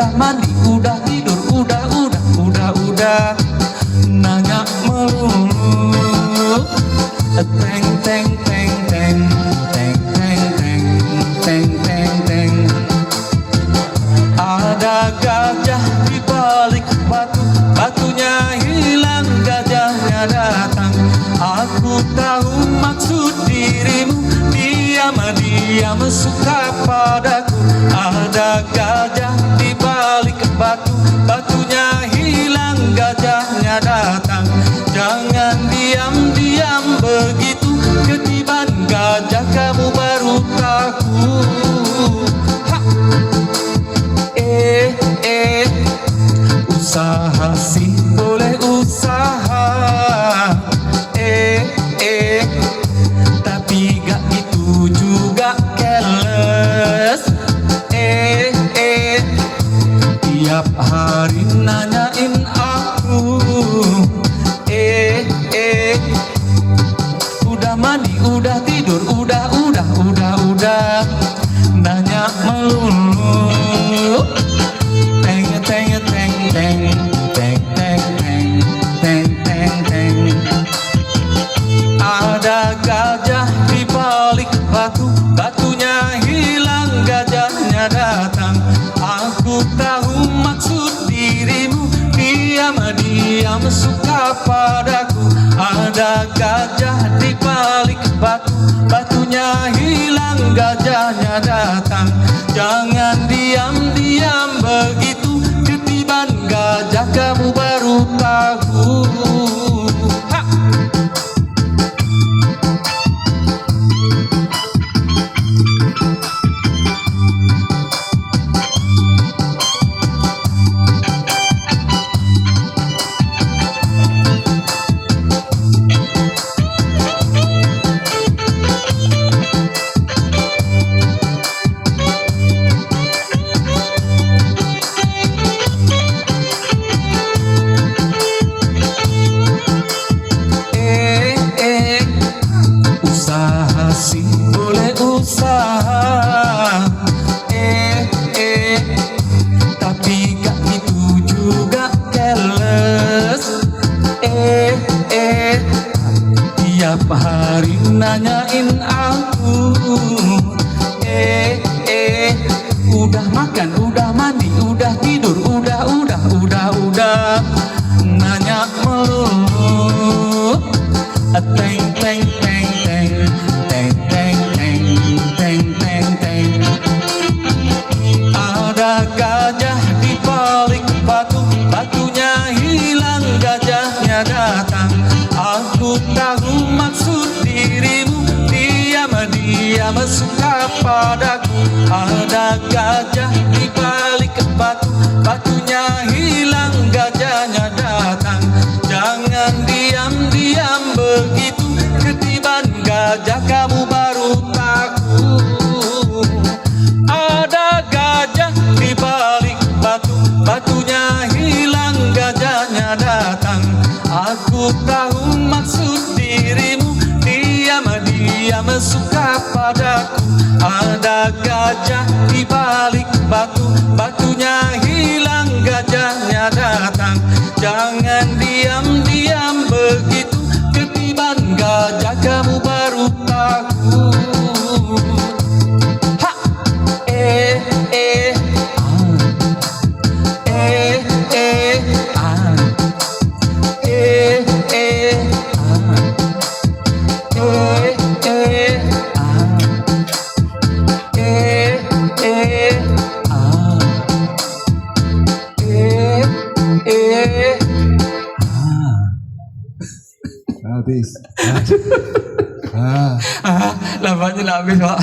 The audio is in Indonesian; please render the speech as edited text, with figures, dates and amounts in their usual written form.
udah mandi, udah tidur, udah nanya melulu. Teng teng teng teng teng teng teng teng teng teng. Ada gajah di balik batu, batunya hilang, gajahnya datang. Aku tahu maksud dirimu, diam-diam suka padaku. Ada gajah di balik batu, batunya hilang, gajahnya datang. Jangan diam-diam begitu, ketiban gajah kamu baru tahu. Ha! Usaha sih boleh usaha, tapi gak itu juga keles. Tiap hari nanyain aku, udah mandi, udah tidur, udah nanya melulu. Teng teng teng teng teng teng teng teng teng. Ada gajah di balik batu, batunya hilang, gajahnya datang. Aku tahu maksud dirimu, diam-diam suka padaku. Ada gajah di balik batu, batunya hilang, gajahnya datang. Jangan diam-diam begitu, ketiban gajah kamu baru tahu. Ha! Usaha sih boleh usaha, tapi gak itu juga keles. Tiap hari nanyain aku, udah makan, udah mandi, udah tidur, udah nanya melulu. Teng teng teng teng teng teng teng teng teng. Ada gajah di balik batu, batunya hilang, gajahnya datang. Aku tahu maksud dirimu, diam-diam suka padaku. Ada gajah di balik batu, batunya hilang, gajahnya datang. Jangan diam-diam begitu, ketiban gajah kamu baru tahu. Ada gajah di balik batu, batunya hilang, gajahnya datang. Aku tahu maksud dirimu, diam-diam suka padaku. Ada gajah di balik batu, batunya hilang, gajahnya datang. Jangan diam-diam begitu, ketiban gajah kamu baru tahu. Ha! Habis. Lambatnya nak habis, Pak.